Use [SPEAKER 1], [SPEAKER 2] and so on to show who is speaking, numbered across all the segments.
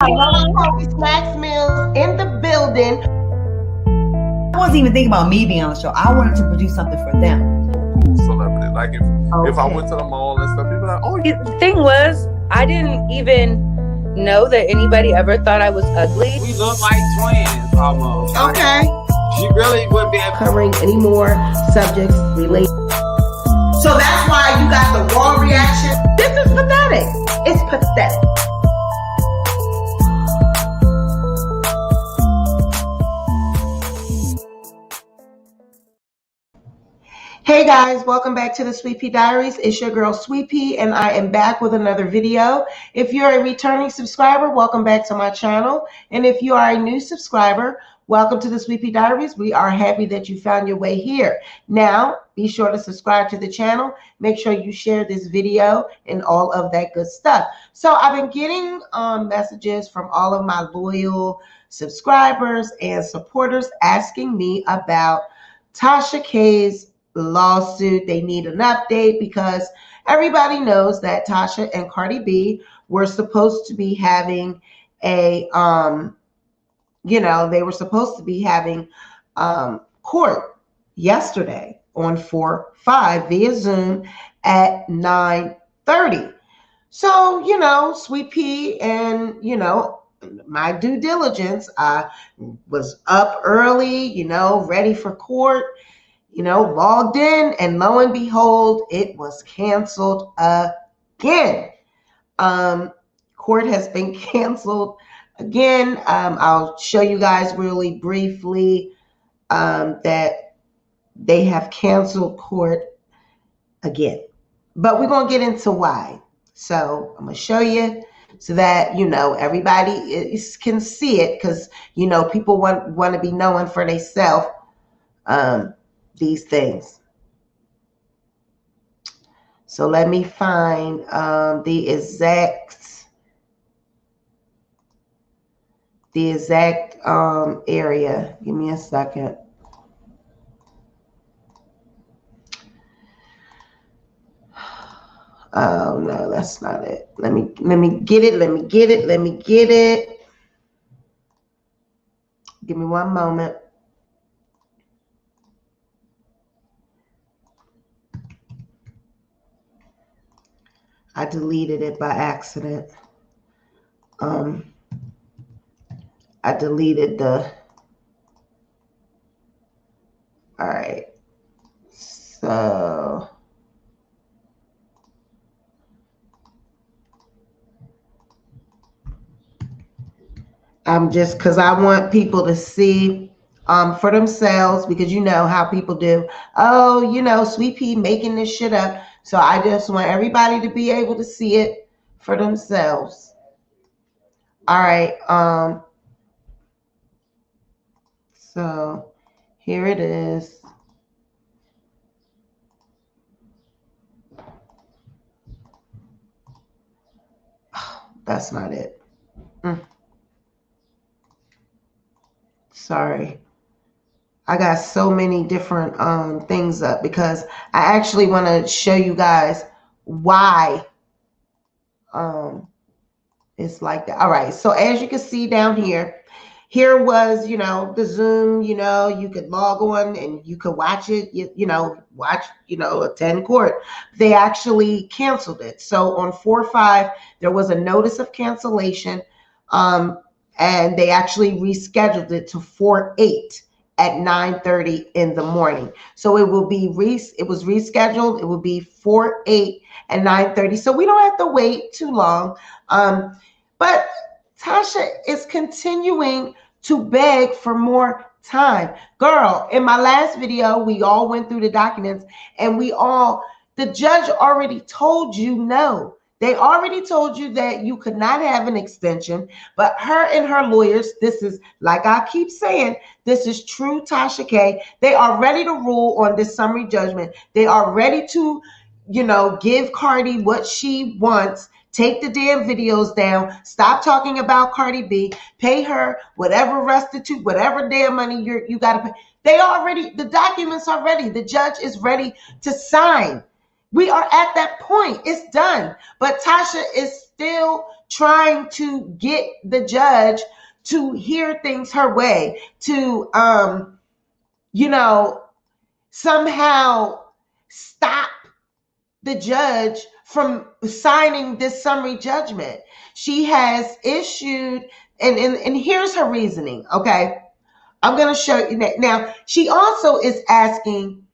[SPEAKER 1] Snacks Meals in the building.
[SPEAKER 2] I wasn't even thinking about me being on the show. I wanted to produce something for them.
[SPEAKER 3] Cool celebrity. Like if I went to the mall and stuff, people are like, oh.
[SPEAKER 4] The thing was, I didn't even know that anybody ever thought I was ugly.
[SPEAKER 5] We look like twins almost.
[SPEAKER 1] Okay.
[SPEAKER 5] She really wouldn't be able
[SPEAKER 1] Covering any more subjects related. So that's why you got the raw reaction. This is pathetic. It's pathetic. Hey guys, welcome back to the Sweet Pea Diaries. It's your girl Sweet Pea and I am back with another video. If you're a returning subscriber, welcome back to my channel. And if you are a new subscriber, welcome to the Sweet Pea Diaries. We are happy that you found your way here. Now, be sure to subscribe to the channel. Make sure you share this video and all of that good stuff. So I've been getting messages from all of my loyal subscribers and supporters asking me about Tasha K's lawsuit. They need an update because everybody knows that Tasha and Cardi B were supposed to be having a they were supposed to be having court yesterday on 4/5 via Zoom at 9:30. So, Sweet Pea and, my due diligence, I was up early, ready for court, logged in, and lo and behold, it was canceled again. Court has been canceled again. I'll show you guys really briefly that they have canceled court again. But we're going to get into why. So I'm going to show you so that, everybody can see it because, people want to be knowing for themselves these things. So let me find the exact area. Give me a second. Oh no, that's not it. Let me get it. Give me one moment. I deleted it by accident. I deleted all right. So I'm just, because I want people to see for themselves, because you know how people do. Oh, Sweet Pea making this shit up. So I just want everybody to be able to see it for themselves. All right. So here it is. Oh, that's not it. Sorry. I got so many different things up because I actually want to show you guys why it's like that. All right. So as you can see down here, was, the Zoom, you could log on and you could watch it, attend court. They actually canceled it. So on 4/5, there was a notice of cancellation and they actually rescheduled it to 4/8 at 9:30 in the morning. So it will be it was rescheduled. It will be 4/8 at 9:30. So we don't have to wait too long. But Tasha is continuing to beg for more time. Girl, in my last video, we all went through the documents and the judge already told you no. They already told you that you could not have an extension, but her and her lawyers, this is, like I keep saying, this is true Tasha K. They are ready to rule on this summary judgment. They are ready to, give Cardi what she wants. Take the damn videos down. Stop talking about Cardi B. Pay her whatever restitute, whatever damn money you got to pay. The documents are ready. The judge is ready to sign. We are at that point. It's done. But Tasha is still trying to get the judge to hear things her way, to, somehow stop the judge from signing this summary judgment. She has issued, and here's her reasoning, okay? I'm going to show you that. Now, she also is asking,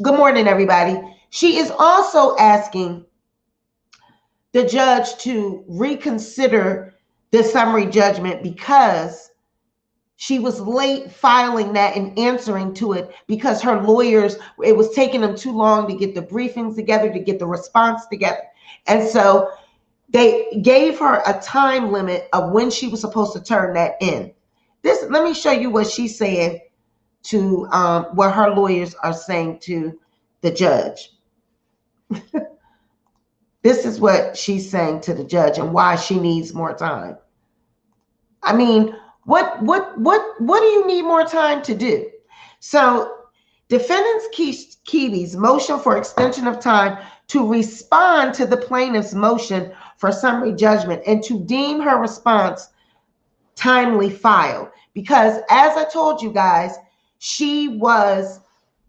[SPEAKER 1] good morning, everybody. She is also asking the judge to reconsider the summary judgment because she was late filing that and answering to it because her lawyers, it was taking them too long to get the briefings together, to get the response together. And so they gave her a time limit of when she was supposed to turn that in. Let me show you what she's saying to what her lawyers are saying to the judge. This is what she's saying to the judge and why she needs more time. I mean, what do you need more time to do? So, defendant Kibi's motion for extension of time to respond to the plaintiff's motion for summary judgment and to deem her response timely filed. Because as I told you guys, she was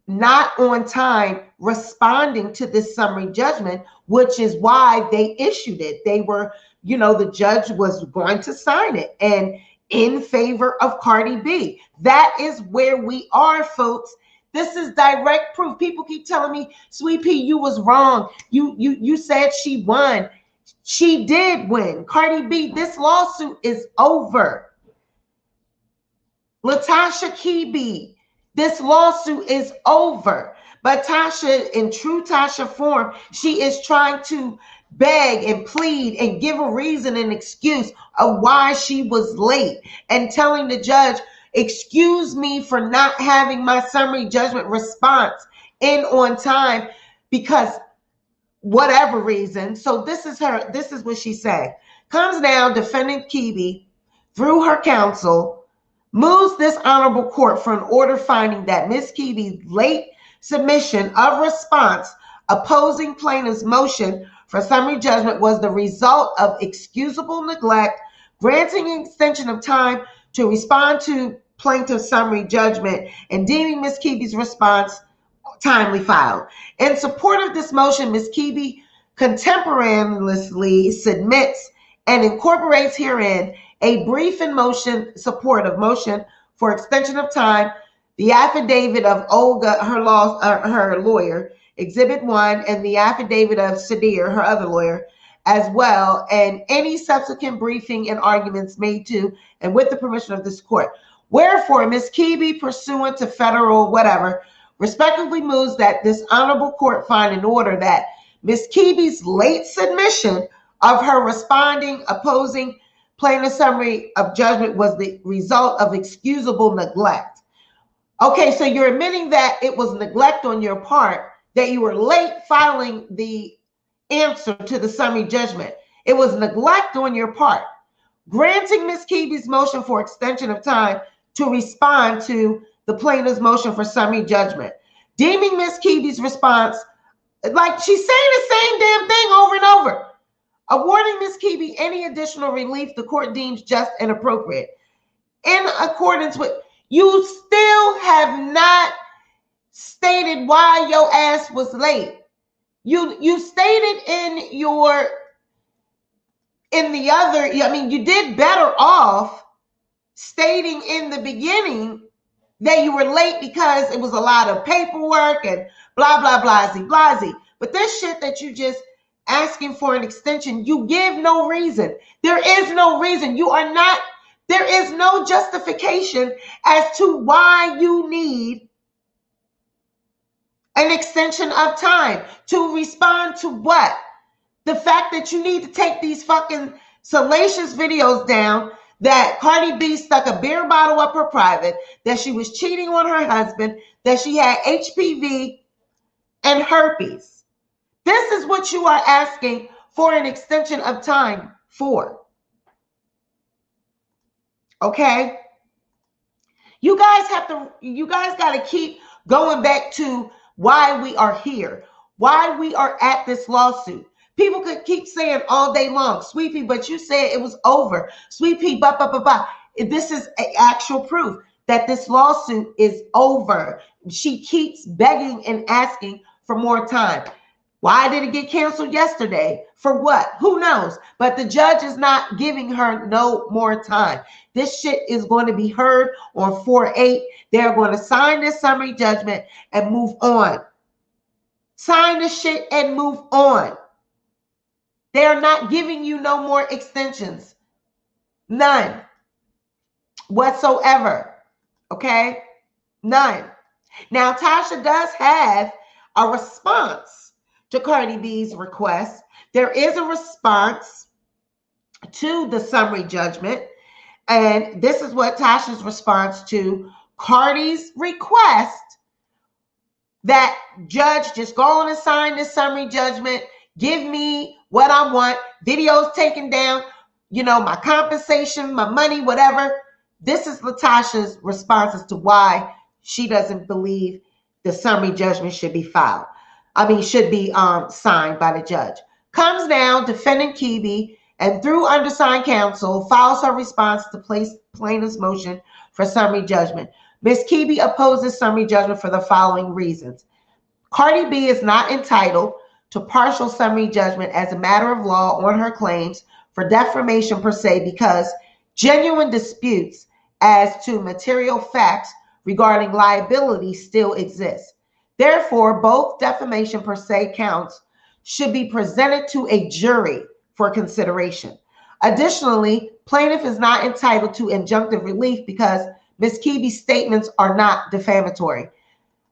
[SPEAKER 1] not on time responding to this summary judgment, which is why they issued it. They were, the judge was going to sign it and in favor of Cardi B. That is where we are, folks. This is direct proof. People keep telling me, Sweet Pea, you was wrong. You said she won. She did win. Cardi B, this lawsuit is over. Tasha K, this lawsuit is over. But Tasha, in true Tasha form, she is trying to beg and plead and give a reason and excuse of why she was late and telling the judge, excuse me for not having my summary judgment response in on time because whatever reason. So this is what she's saying. Comes down, defendant Kibi, through her counsel, moves this honorable court for an order finding that Ms. Kibi's late submission of response opposing plaintiff's motion for summary judgment was the result of excusable neglect, granting an extension of time to respond to plaintiff's summary judgment and deeming Ms. Kibi's response timely filed. In support of this motion, Ms. Kibi contemporaneously submits and incorporates herein a brief and support of motion for extension of time, the affidavit of Olga, her lawyer, Exhibit 1, and the affidavit of Sadir, her other lawyer, as well, and any subsequent briefing and arguments made to and with the permission of this court. Wherefore, Ms. Kibi, pursuant to federal whatever, respectively moves that this honorable court find in order that Ms. Kibi's late submission of her opposing plaintiff's summary of judgment was the result of excusable neglect. Okay, so you're admitting that it was neglect on your part, that you were late filing the answer to the summary judgment. It was neglect on your part. Granting Ms. Kibi's motion for extension of time to respond to the plaintiff's motion for summary judgment. Deeming Ms. Kibi's response, like she's saying the same damn thing over and over. Awarding Ms. Kibi any additional relief the court deems just and appropriate. In accordance with, you still have not stated why your ass was late. You stated you did better off stating in the beginning that you were late because it was a lot of paperwork and blah, blah, blah. But this shit that you just asking for an extension, you give no reason. There is no reason. There is no justification as to why you need an extension of time to respond to what? The fact that you need to take these fucking salacious videos down that Cardi B stuck a beer bottle up her private, that she was cheating on her husband, that she had HPV and herpes. This is what you are asking for an extension of time for. Okay? You guys got to keep going back to why we are here, why we are at this lawsuit. People could keep saying all day long, Sweet Pea, but you said it was over. Sweet Pea, blah, blah, blah, blah. This is actual proof that this lawsuit is over. She keeps begging and asking for more time. Why did it get canceled yesterday? For what? Who knows? But the judge is not giving her no more time. This shit is going to be heard on 4/8. They're going to sign this summary judgment and move on. Sign the shit and move on. They're not giving you no more extensions. None whatsoever. Okay? None. Now, Tasha does have a response to Cardi B's request. There is a response to the summary judgment. And this is what Tasha's response to Cardi's request, that judge just go on and sign this summary judgment. Give me what I want. Videos taken down, my compensation, my money, whatever. This is Latasha's response as to why she doesn't believe the summary judgment should be should be signed by the judge. Comes down, defendant Kibi, and through undersigned counsel, files her response to plaintiff's motion for summary judgment. Ms. Kibi opposes summary judgment for the following reasons. Cardi B is not entitled to partial summary judgment as a matter of law on her claims for defamation per se because genuine disputes as to material facts regarding liability still exist. Therefore, both defamation per se counts should be presented to a jury for consideration. Additionally, plaintiff is not entitled to injunctive relief because Ms. Kibi's statements are not defamatory.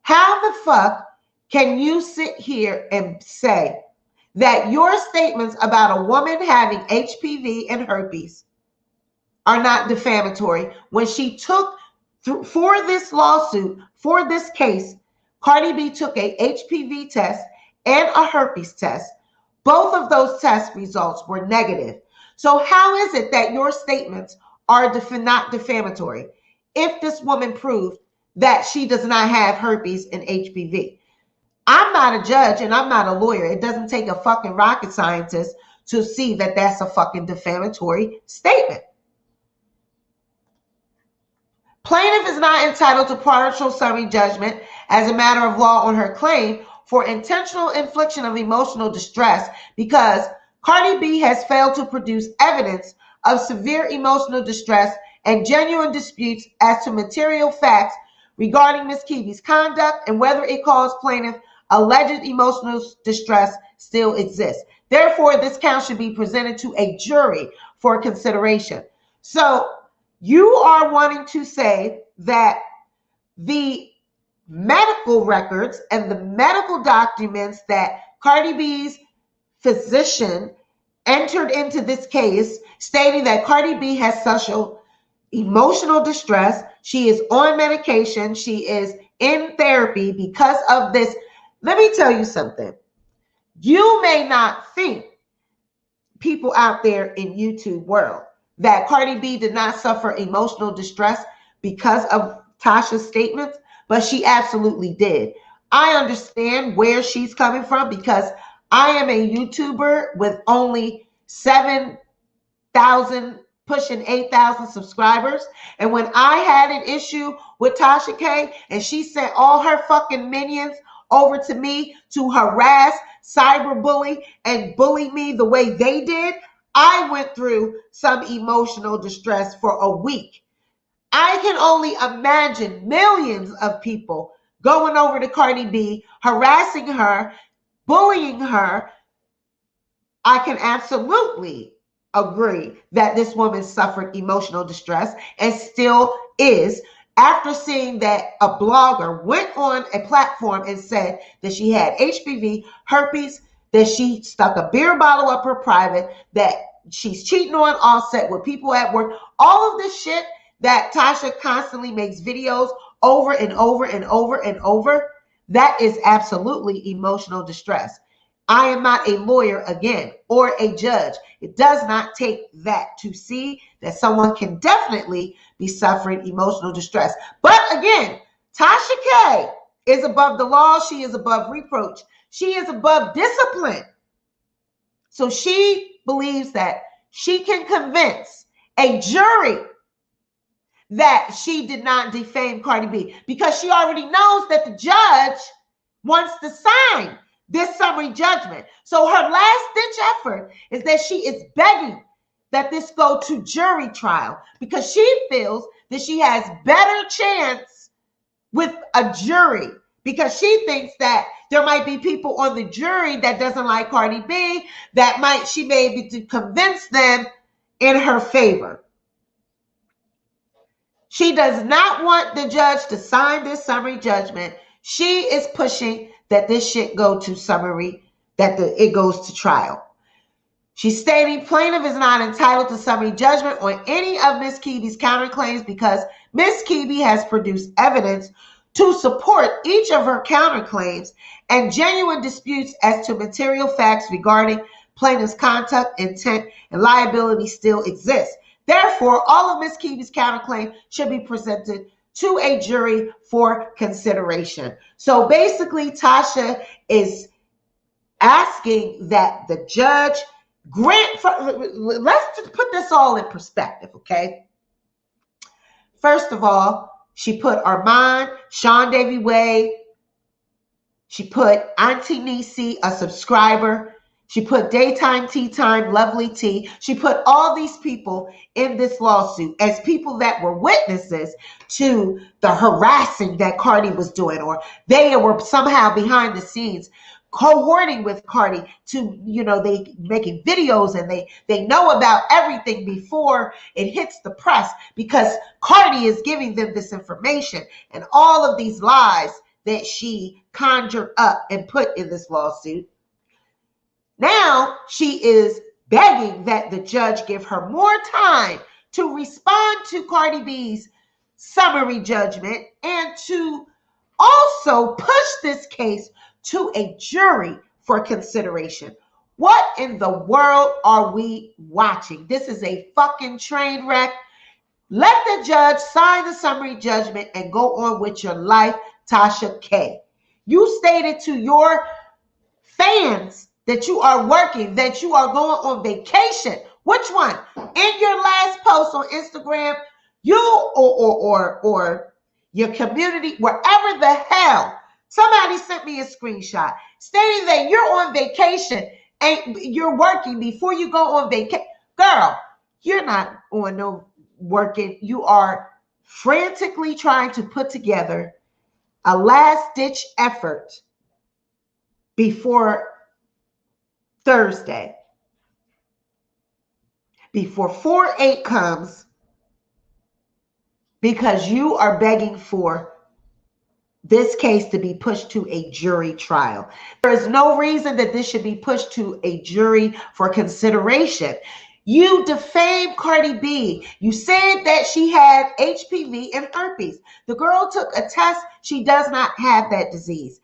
[SPEAKER 1] How the fuck can you sit here and say that your statements about a woman having HPV and herpes are not defamatory when she took, for this lawsuit, for this case, Cardi B took a HPV test and a herpes test. Both of those test results were negative. So how is it that your statements are not defamatory if this woman proved that she does not have herpes and HPV? I'm not a judge and I'm not a lawyer. It doesn't take a fucking rocket scientist to see that that's a fucking defamatory statement. Plaintiff is not entitled to partial summary judgment as a matter of law on her claim for intentional infliction of emotional distress because Cardi B has failed to produce evidence of severe emotional distress and genuine disputes as to material facts regarding Ms. Kibi's conduct and whether it caused plaintiff alleged emotional distress still exists. Therefore, this count should be presented to a jury for consideration. So you are wanting to say that the medical records and the medical documents that Cardi B's physician entered into this case stating that Cardi B has social emotional distress, she is on medication, she is in therapy because of this. Let me tell you something. You may not think, people out there in YouTube world, that Cardi B did not suffer emotional distress because of Tasha's statements, but she absolutely did. I understand where she's coming from because I am a YouTuber with only 7,000, pushing 8,000 subscribers. And when I had an issue with Tasha K and she sent all her fucking minions over to me to harass, cyberbully, and bully me the way they did, I went through some emotional distress for a week. I can only imagine millions of people going over to Cardi B, harassing her, bullying her. I can absolutely agree that this woman suffered emotional distress and still is, after seeing that a blogger went on a platform and said that she had HPV, herpes, that she stuck a beer bottle up her private, that she's cheating on Offset with people at work. All of this shit that Tasha constantly makes videos over and over and over and over, that is absolutely emotional distress. I am not a lawyer again or a judge. It does not take that to see that someone can definitely be suffering emotional distress. But again, Tasha K is above the law. She is above reproach. She is above discipline. So she believes that she can convince a jury that she did not defame Cardi B because she already knows that the judge wants to sign this summary judgment. So her last ditch effort is that she is begging that this go to jury trial because she feels that she has better chance with a jury because she thinks that there might be people on the jury that doesn't like Cardi B that she may be to convince them in her favor. She does not want the judge to sign this summary judgment. She is pushing that this shit go to summary, that it goes to trial. She's stating plaintiff is not entitled to summary judgment on any of Ms. Keeby's counterclaims because Ms. Keeby has produced evidence to support each of her counterclaims and genuine disputes as to material facts regarding plaintiff's conduct, intent, and liability still exist. Therefore, all of Ms. Keeby's counterclaim should be presented to a jury for consideration. So basically, Tasha is asking that the judge let's just put this all in perspective, okay? First of all, she put Armand, Sean Davy Wade, she put Auntie Nisi, a subscriber, she put Daytime Tea Time, Lovely Tea. She put all these people in this lawsuit as people that were witnesses to the harassing that Cardi was doing, or they were somehow behind the scenes cohorting with Cardi to, they making videos and they know about everything before it hits the press because Cardi is giving them this information and all of these lies that she conjured up and put in this lawsuit. Now she is begging that the judge give her more time to respond to Cardi B's summary judgment and to also push this case to a jury for consideration. What in the world are we watching? This is a fucking train wreck. Let the judge sign the summary judgment and go on with your life, Tasha K. You stated to your fans that you are working, that you are going on vacation. Which one? In your last post on Instagram, you or your community, wherever the hell, somebody sent me a screenshot stating that you're on vacation and you're working before you go on vacation. Girl, you're not on no working. You are frantically trying to put together a last-ditch effort before Thursday, before 4/8 comes, because you are begging for this case to be pushed to a jury trial. There is no reason that this should be pushed to a jury for consideration. You defamed Cardi B. You said that she had HPV and herpes. The girl took a test. She does not have that disease.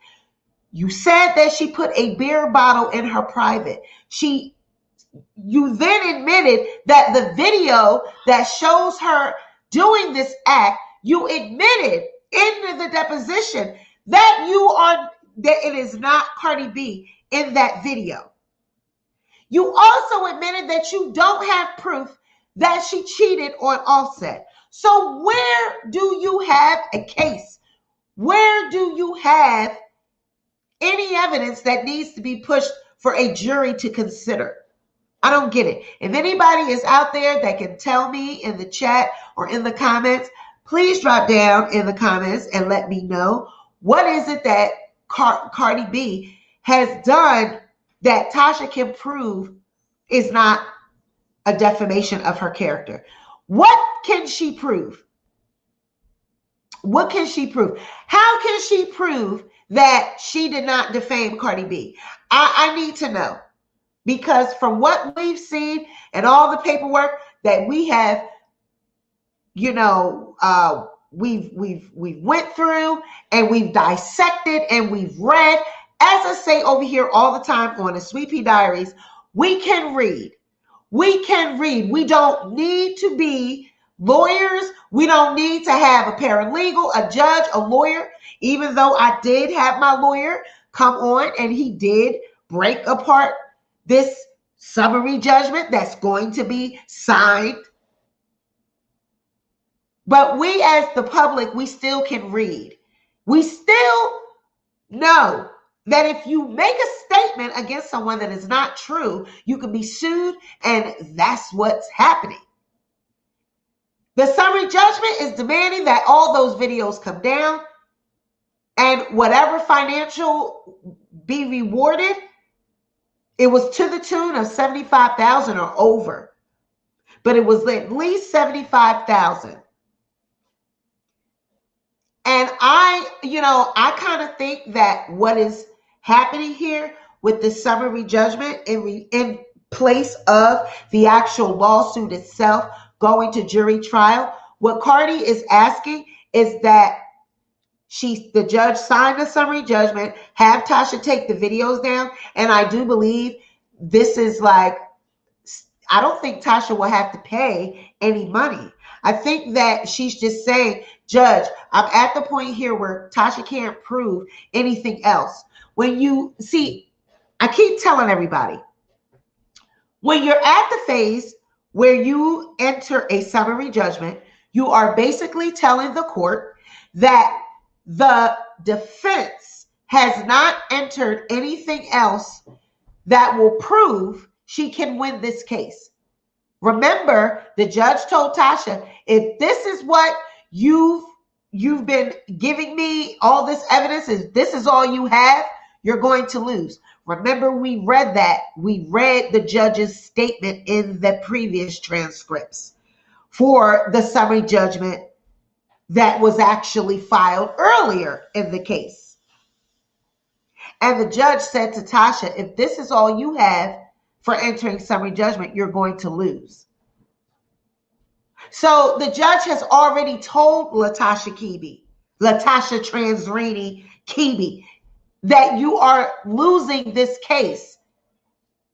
[SPEAKER 1] You said that she put a beer bottle in her private. You then admitted that the video that shows her doing this act, you admitted in the deposition that it is not Cardi B in that video. You also admitted that you don't have proof that she cheated on Offset. So where do you have a case? Where do you have any evidence that needs to be pushed for a jury to consider? I don't get it. If anybody is out there that can tell me in the chat or in the comments, please drop down in the comments and let me know what is it that Cardi B has done that Tasha can prove is not a defamation of her character. What can she prove? What can she prove? How can she prove that she did not defame Cardi B? I need to know, because from what we've seen and all the paperwork that we have, we've went through and we've dissected and we've read. As I say over here all the time on the Sweet Pea Diaries, we can read. We can read. We don't need to be lawyers. We don't need to have a paralegal, a judge, a lawyer, even though I did have my lawyer come on and he did break apart this summary judgment that's going to be signed. But we as the public, we still can read. We still know that if you make a statement against someone that is not true, you can be sued, and that's what's happening. The summary judgment is demanding that all those videos come down, and whatever financial be rewarded, it was to the tune of $75,000 or over, but it was at least $75,000. And I kind of think that what is happening here with the summary judgment in place of the actual lawsuit itself going to jury trial, what Cardi is asking is that the judge signed the summary judgment, have Tasha take the videos down. And I do believe this is like, I don't think Tasha will have to pay any money. I think that she's just saying, Judge, I'm at the point here where Tasha can't prove anything else. When you see, I keep telling everybody, when you're at the phase where you enter a summary judgment, you are basically telling the court that the defense has not entered anything else that will prove she can win this case. Remember, the judge told Tasha, if this is what you've been giving me, all this evidence, is this is all you have, you're going to lose. Remember, we read that. We read the judge's statement in the previous transcripts for the summary judgment that was actually filed earlier in the case. And the judge said to Tasha, if this is all you have for entering summary judgment, you're going to lose. So the judge has already told Latasha Transrini Kibi, that you are losing this case.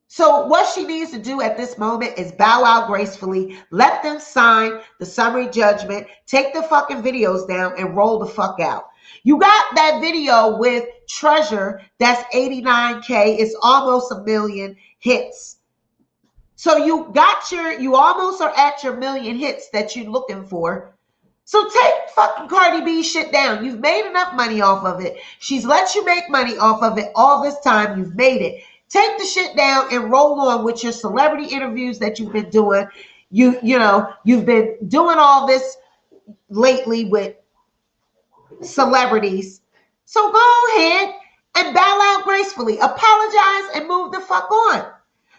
[SPEAKER 1] So what she needs to do at this moment is bow out gracefully, let them sign the summary judgment, take the fucking videos down, and roll the fuck out. You got that video with Treasure that's 89K. It's almost 1 million hits. So you almost are at your 1 million hits that you're looking for. So take fucking Cardi B shit down. You've made enough money off of it. She's let you make money off of it all this time. You've made it. Take the shit down and roll on with your celebrity interviews that you've been doing. You've been doing all this lately with celebrities. So go ahead and bow out gracefully. Apologize and move the fuck on.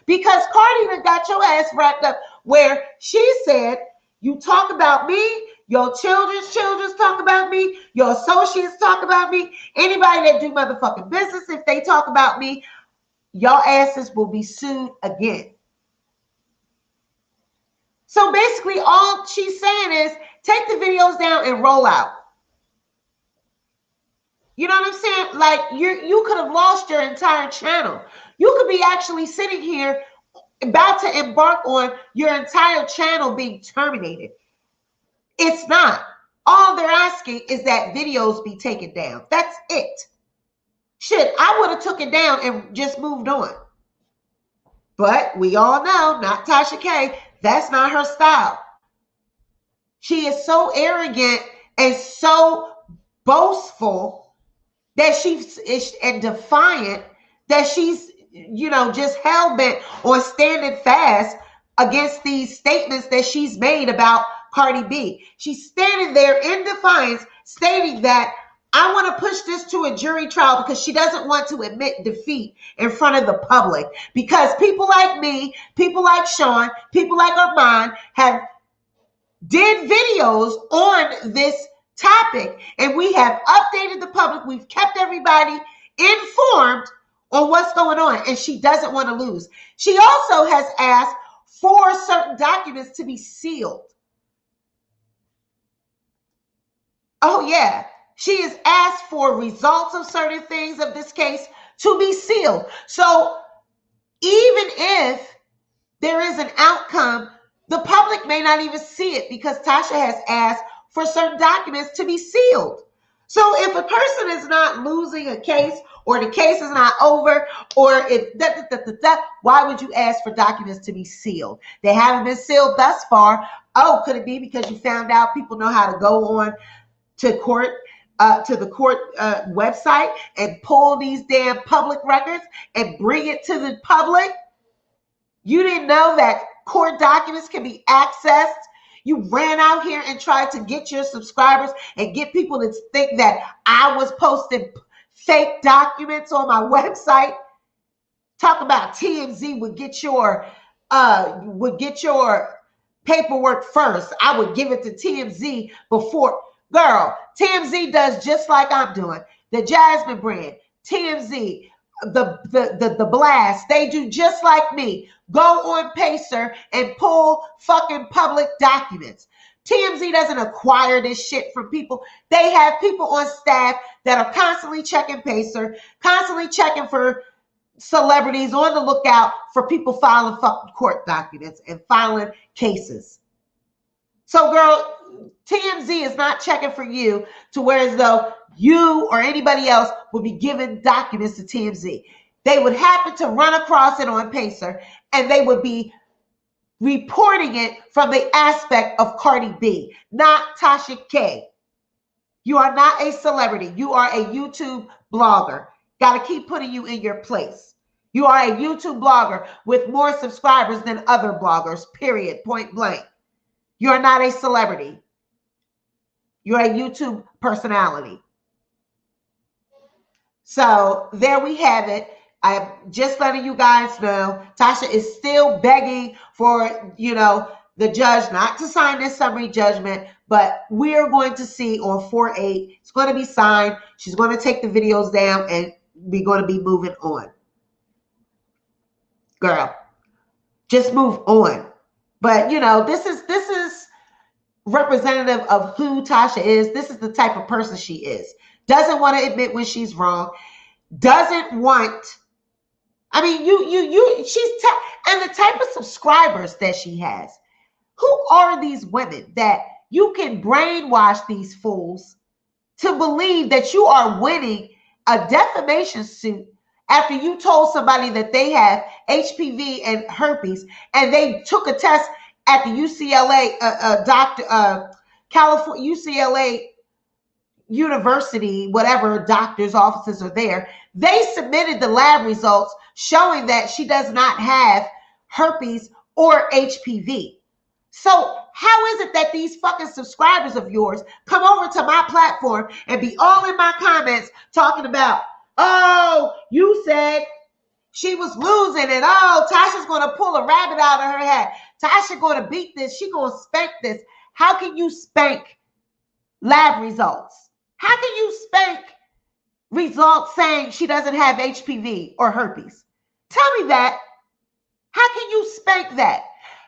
[SPEAKER 1] Because Cardi done got your ass wrapped up where she said, you talk about me, your children's talk about me, your associates talk about me, anybody that do motherfucking business, if they talk about me, y'all asses will be sued again. So basically all she's saying is take the videos down and roll out. You know what I'm saying? Like you could have lost your entire channel. You could be actually sitting here about to embark on your entire channel being terminated. It's not. All they're asking is that videos be taken down. That's it. Shit, I would have took it down and just moved on. But we all know, not Tasha K, that's not her style. She is so arrogant and so boastful that and defiant that she's, just hell-bent on standing fast against these statements that she's made about Cardi B. She's standing there in defiance, stating that I want to push this to a jury trial because she doesn't want to admit defeat in front of the public. Because people like me, people like Sean, people like Armand have did videos on this topic, and we have updated the public. We've kept everybody informed on what's going on, and she doesn't want to lose. She also has asked for certain documents to be sealed. Oh, yeah. She has asked for results of certain things of this case to be sealed. So even if there is an outcome, the public may not even see it because Tasha has asked for certain documents to be sealed. So if a person is not losing a case or the case is not over, or if why would you ask for documents to be sealed? They haven't been sealed thus far. Oh, could it be because you found out people know how to go on to court, to the court website and pull these damn public records and bring it to the public? You didn't know that court documents can be accessed. You ran out here and tried to get your subscribers and get people to think that I was posting fake documents on my website. Talk about TMZ would get your paperwork first. I would give it to TMZ before. Girl, TMZ does just like I'm doing. The Jasmine brand, TMZ, the Blast, they do just like me. Go on Pacer and pull fucking public documents. TMZ doesn't acquire this shit from people. They have people on staff that are constantly checking Pacer, constantly checking for celebrities, on the lookout for people filing fucking court documents and filing cases. So, girl, TMZ is not checking for you to where as though you or anybody else would be giving documents to TMZ. They would happen to run across it on Pacer, and they would be reporting it from the aspect of Cardi B, not Tasha K. You are not a celebrity. You are a YouTube blogger. Got to keep putting you in your place. You are a YouTube blogger with more subscribers than other bloggers, period, point blank. You're not a celebrity. You're a YouTube personality. So there we have it. I'm just letting you guys know, Tasha is still begging for, the judge not to sign this summary judgment, but we're going to see on 4/8, it's going to be signed. She's going to take the videos down and we're going to be moving on. Girl, just move on. But, this is representative of who Tasha is. This is the type of person she is. Doesn't want to admit when she's wrong. Doesn't want... and the type of subscribers that she has. Who are these women that you can brainwash these fools to believe that you are winning a defamation suit after you told somebody that they have HPV and herpes and they took a test at the UCLA California UCLA University, whatever doctor's offices are there. They submitted the lab results showing that she does not have herpes or HPV. So how is it that these fucking subscribers of yours come over to my platform and be all in my comments talking about, oh, you said she was losing and oh, Tasha's going to pull a rabbit out of her hat. Tasha going to beat this. She going to spank this. How can you spank lab results? How can you spank results saying she doesn't have HPV or herpes? Tell me that. How can you spank that?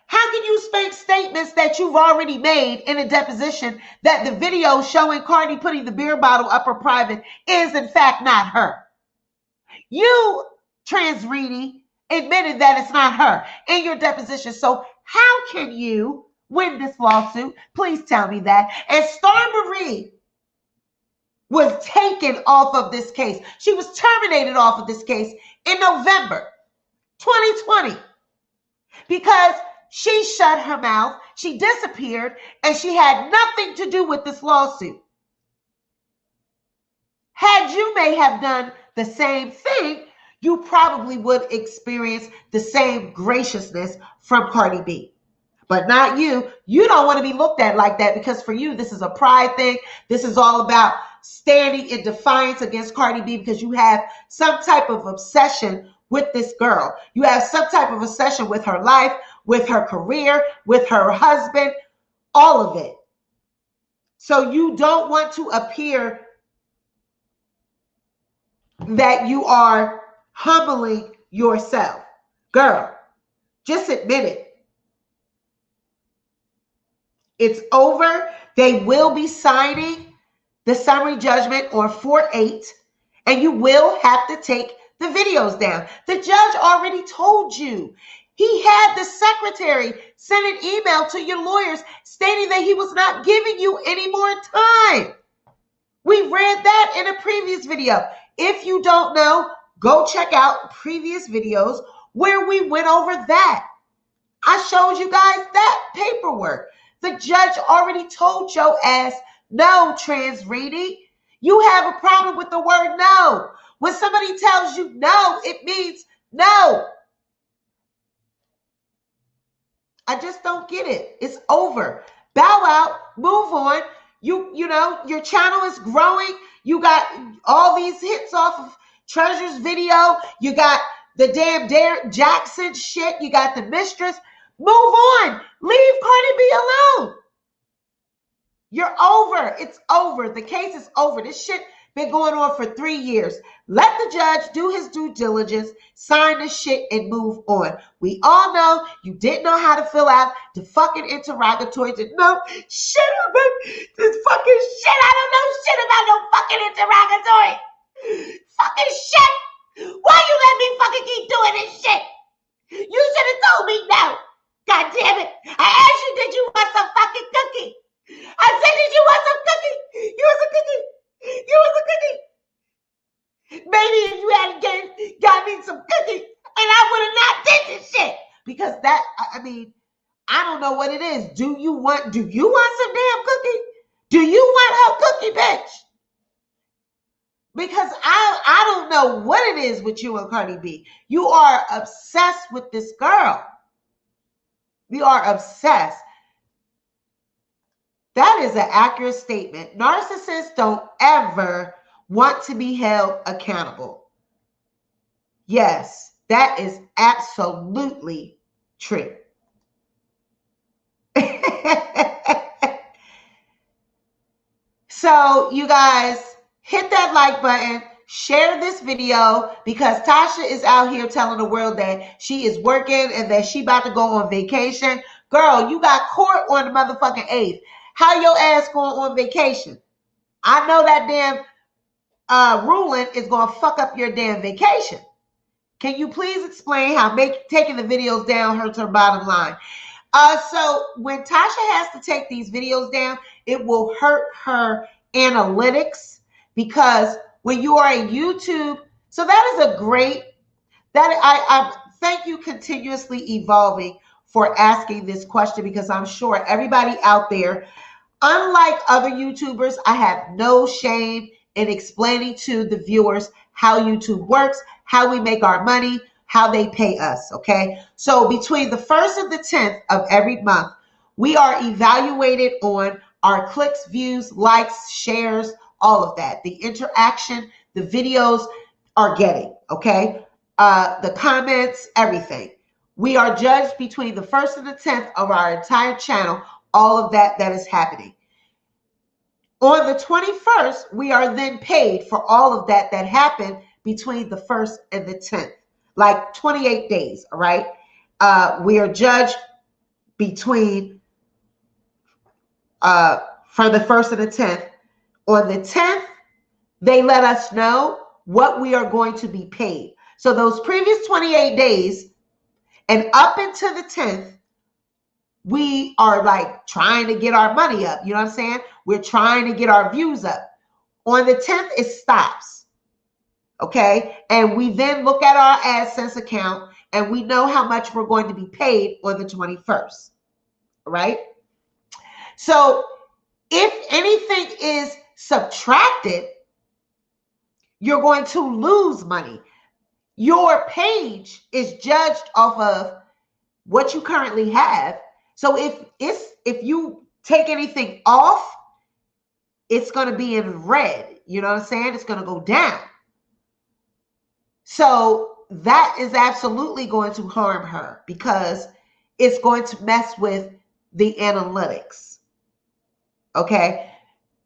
[SPEAKER 1] How can you spank statements that you've already made in a deposition that the video showing Cardi putting the beer bottle up her private is in fact not her? You, Trans Reedy, admitted that it's not her in your deposition. So how can you win this lawsuit? Please tell me that. And Star Marie was taken off of this case. She was terminated off of this case in November 2020 because she shut her mouth, she disappeared, and she had nothing to do with this lawsuit. Had you may have done the same thing, you probably would experience the same graciousness from Cardi B. But not you. You don't want to be looked at like that because for you, this is a pride thing. This is all about standing in defiance against Cardi B because you have some type of obsession with this girl. You have some type of obsession with her life, with her career, with her husband, all of it. So you don't want to appear that you are humbling yourself. Girl, just admit it. It's over. They will be signing the summary judgment on 4/8, and you will have to take the videos down. The judge already told you. He had the secretary send an email to your lawyers stating that he was not giving you any more time. We read that in a previous video. If you don't know, go check out previous videos where we went over that. I showed you guys that paperwork. The judge already told your ass, no, trans Reedy. You have a problem with the word no. When somebody tells you no, it means no. I just don't get it. It's over. Bow out, move on. You know, your channel is growing. You got all these hits off of Treasure's video. You got the damn Derek Jackson shit. You got the mistress. Move on. Leave Cardi B alone. You're over. It's over. The case is over. This shit been going on for 3 years. Let the judge do his due diligence, sign the shit, and move on. We all know you didn't know how to fill out the fucking interrogatories. And no shit about this fucking shit. I don't know shit about no fucking interrogatory. Fucking shit. Why you let me fucking keep doing this shit? You should have told me no. God damn it. I asked you, did you want some fucking cookie? I said, did you want some cookie? You want some cookie? You want some cookie? Maybe if you hadn't got me some cookie, and I would have not did this shit. Because that, I mean, I don't know what it is. Do you want some damn cookie? Do you want her cookie, bitch? Because I don't know what it is with you and Cardi B. You are obsessed with this girl. You are obsessed. That is an accurate statement. Narcissists don't ever want to be held accountable. Yes, that is absolutely true. So, you guys, hit that like button. Share this video because Tasha is out here telling the world that she is working and that she about to go on vacation. Girl, you got court on the motherfucking 8th. How your ass going on vacation? I know that damn ruling is going to fuck up your damn vacation. Can you please explain how taking the videos down hurts her bottom line? So when Tasha has to take these videos down, it will hurt her analytics because when you are a YouTube, so that is a great, that I thank you continuously evolving for asking this question because I'm sure everybody out there, unlike other YouTubers, I have no shame in explaining to the viewers how YouTube works, how we make our money, how they pay us, okay? So between the 1st and the 10th of every month, we are evaluated on our clicks, views, likes, shares, all of that. The interaction, the videos are getting, okay? The comments, everything. We are judged between the 1st and the 10th of our entire channel, all of that is happening. On the 21st, we are then paid for all of that happened between the 1st and the 10th, like 28 days, all right? We are judged between, from the 1st and the 10th. On the 10th, they let us know what we are going to be paid. So those previous 28 days and up until the 10th, we are like trying to get our money up. You know what I'm saying? We're trying to get our views up. On the 10th, it stops. Okay. And we then look at our AdSense account and we know how much we're going to be paid on the 21st. Right? So if anything is subtracted, you're going to lose money. Your page is judged off of what you currently have. So if you take anything off, it's going to be in red. You know what I'm saying? It's going to go down. So that is absolutely going to harm her because it's going to mess with the analytics. Okay.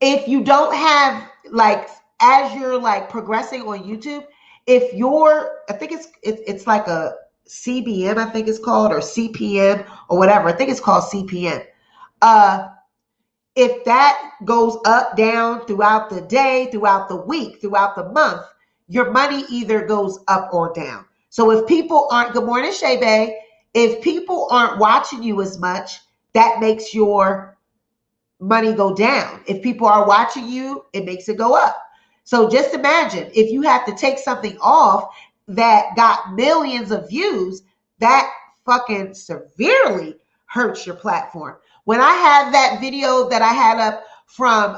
[SPEAKER 1] If you don't have, like, as you're like progressing on YouTube, if you're, I think it's like a CBM, I think it's called, or CPM or whatever. I think it's called CPM. If that goes up, down throughout the day, throughout the week, throughout the month, your money either goes up or down. So if people aren't, good morning, Shay Bay, if people aren't watching you as much, that makes your money go down. If people are watching you, it makes it go up. So just imagine if you have to take something off that got millions of views, that fucking severely hurts your platform. When I had that video that I had up from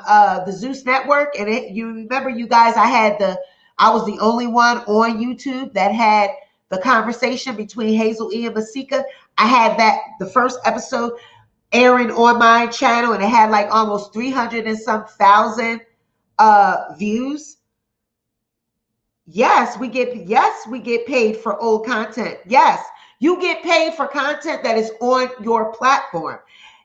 [SPEAKER 1] the Zeus Network, and you remember, you guys, I was the only one on YouTube that had the conversation between Hazel E and Masika. I had the first episode airing on my channel, and it had like almost 300 and some thousand views. Yes, we get paid for old content. Yes, you get paid for content that is on your platform.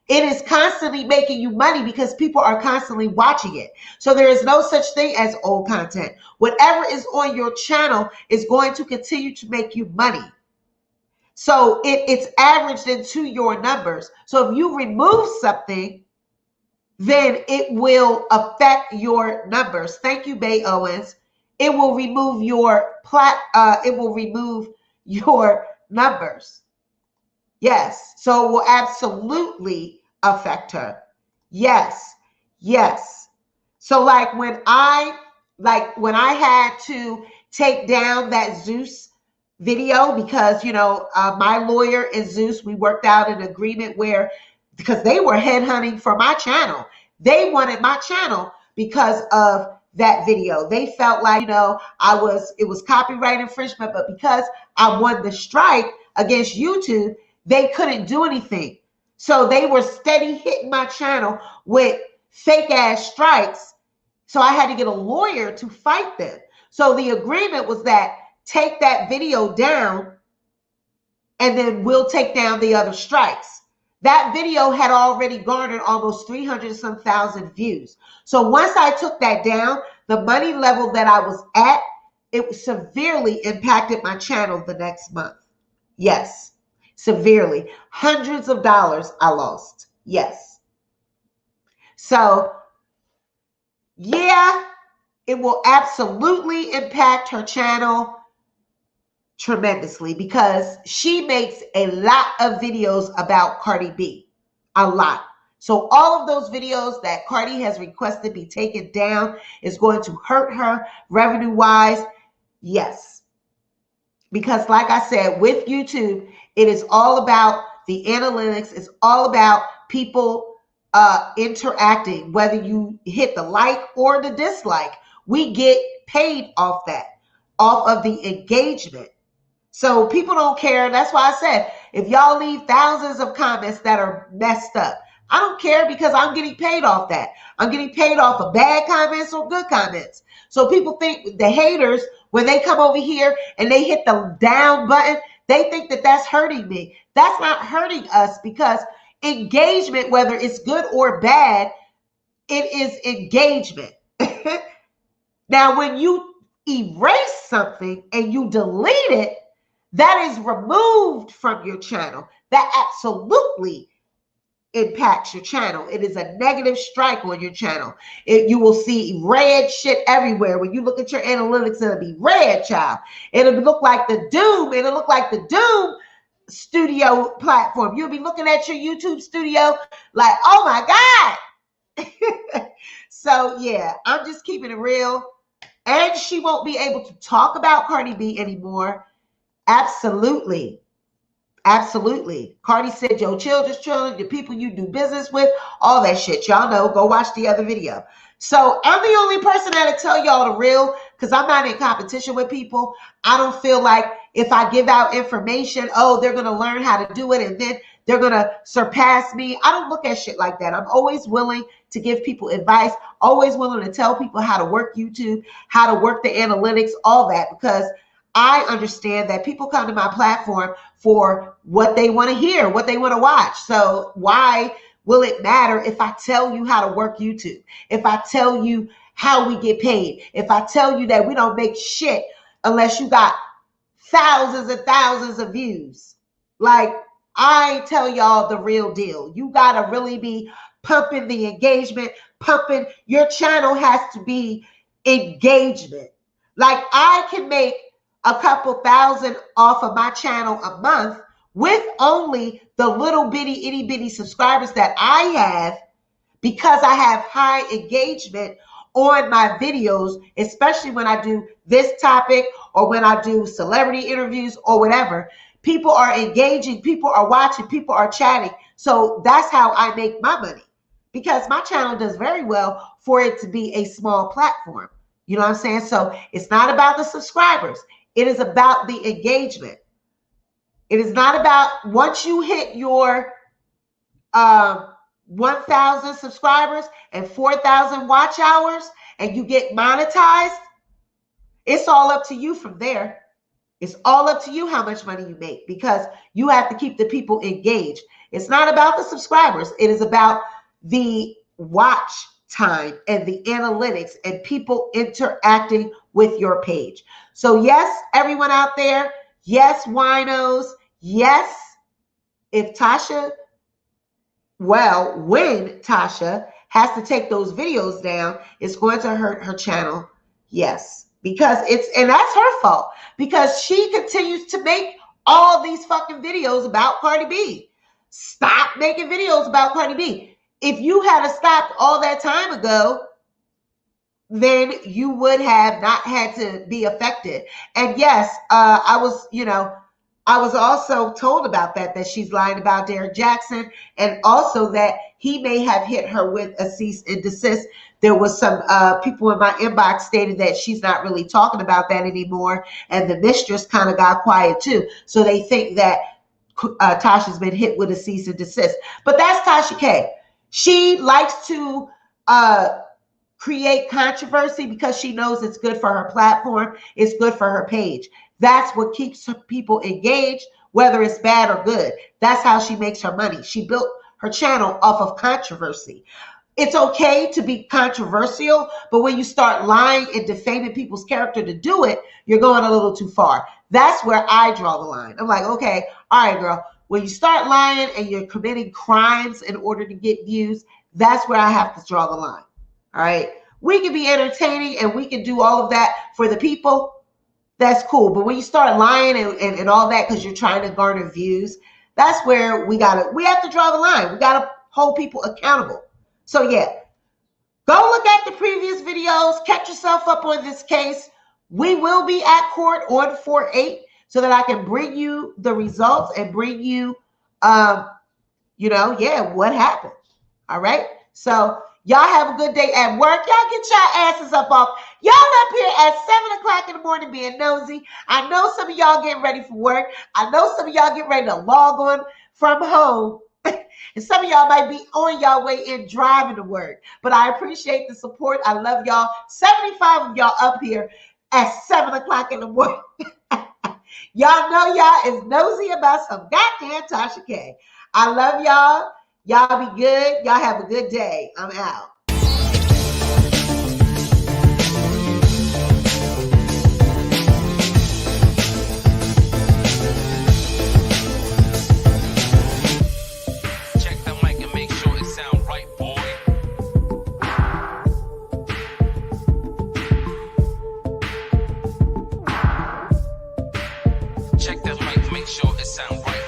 [SPEAKER 1] It is constantly making you money because people are constantly watching it. So there is no such thing as old content. Whatever is on your channel is going to continue to make you money. So it's averaged into your numbers. So if you remove something, then it will affect your numbers. Thank you, Bay Owens. It will remove your numbers. Yes. So it will absolutely affect her. Yes. Yes. So like when I had to take down that Zeus video because, my lawyer and Zeus, we worked out an agreement where, because they were headhunting for my channel. They wanted my channel because of that video. They felt like, it was copyright infringement, but because I won the strike against YouTube, they couldn't do anything. So they were steady hitting my channel with fake ass strikes. So I had to get a lawyer to fight them. So the agreement was that take that video down and then we'll take down the other strikes. That video had already garnered almost 300 and some thousand views. So once I took that down, the money level that I was at, it severely impacted my channel the next month. Yes, severely. Hundreds of dollars I lost. Yes. So, yeah, it will absolutely impact her channel tremendously because she makes a lot of videos about Cardi B. A lot. So all of those videos that Cardi has requested be taken down is going to hurt her revenue-wise. Yes. Because like I said, with YouTube, it is all about the analytics. It's all about people interacting, whether you hit the like or the dislike. We get paid off that, off of the engagement. So people don't care. That's why I said, if y'all leave thousands of comments that are messed up, I don't care because I'm getting paid off that. I'm getting paid off of bad comments or good comments. So people think the haters, when they come over here and they hit the down button, they think that that's hurting me. That's not hurting us because engagement, whether it's good or bad, it is engagement. Now, when you erase something and you delete it, that is removed from your channel. That absolutely impacts your channel. It is a negative strike on your channel. You will see red shit everywhere. When you look at your analytics, it'll be red, child. It'll look like the Doom. It'll look like the Doom studio platform. You'll be looking at your YouTube studio like, oh my God. So yeah, I'm just keeping it real. And she won't be able to talk about Cardi B anymore. Absolutely. Absolutely. Cardi said your children, the people you do business with, all that shit. Y'all know, go watch the other video. So I'm the only person that'll tell y'all the real because I'm not in competition with people. I don't feel like if I give out information, oh, they're going to learn how to do it and then they're going to surpass me. I don't look at shit like that. I'm always willing to give people advice, always willing to tell people how to work YouTube, how to work the analytics, all that, because I understand that people come to my platform for what they want to hear, what they want to watch. So why will it matter if I tell you how to work YouTube? If I tell you how we get paid? If I tell you that we don't make shit unless you got thousands and thousands of views? Like, I tell y'all the real deal. You got to really be pumping the engagement, pumping. Your channel has to be engagement. Like, I can make a couple thousand off of my channel a month with only the little bitty, itty bitty subscribers that I have because I have high engagement on my videos, especially when I do this topic or when I do celebrity interviews or whatever. People are engaging, people are watching, people are chatting. So that's how I make my money, because my channel does very well for it to be a small platform. You know what I'm saying? So it's not about the subscribers. It is about the engagement. It is not about, once you hit your 1,000 subscribers and 4,000 watch hours and you get monetized, it's all up to you from there. It's all up to you how much money you make, because you have to keep the people engaged. It's not about the subscribers. It is about the watch time and the analytics and people interacting with your page. So yes, everyone out there, yes, winos, yes, if Tasha, well, when Tasha has to take those videos down, it's going to hurt her channel. Yes, because and that's her fault, because she continues to make all these fucking videos about Cardi B. Stop making videos about Cardi B. If you had stopped all that time ago, then you would have not had to be affected. And yes, I was also told about that she's lying about Derek Jackson, and also that he may have hit her with a cease and desist. There was some people in my inbox stated that she's not really talking about that anymore, and the mistress kind of got quiet too. So they think that Tasha's been hit with a cease and desist. But that's Tasha K. She likes to create controversy because she knows it's good for her platform. It's good for her page. That's what keeps people engaged, whether it's bad or good. That's how she makes her money. She built her channel off of controversy. It's okay to be controversial, but when you start lying and defaming people's character to do it, you're going a little too far. That's where I draw the line. I'm like, okay, all right, girl. When you start lying and you're committing crimes in order to get views, that's where I have to draw the line. All right. We can be entertaining and we can do all of that for the people. That's cool. But when you start lying and all that because you're trying to garner views, that's where we have to draw the line. We got to hold people accountable. So yeah, go look at the previous videos. Catch yourself up on this case. We will be at court on 4/8 so that I can bring you the results and bring you, what happened. All right. So y'all have a good day at work. Y'all get your asses up off. Y'all up here at 7 o'clock in the morning being nosy. I know some of y'all getting ready for work. I know some of y'all getting ready to log on from home. And some of y'all might be on y'all way in driving to work. But I appreciate the support. I love y'all. 75 of y'all up here at 7 o'clock in the morning. Y'all know y'all is nosy about some goddamn Tasha K. I love y'all. Y'all be good. Y'all have a good day. I'm out.
[SPEAKER 6] Check the mic and make sure it sound right, boy. Check the mic, make sure it sound right.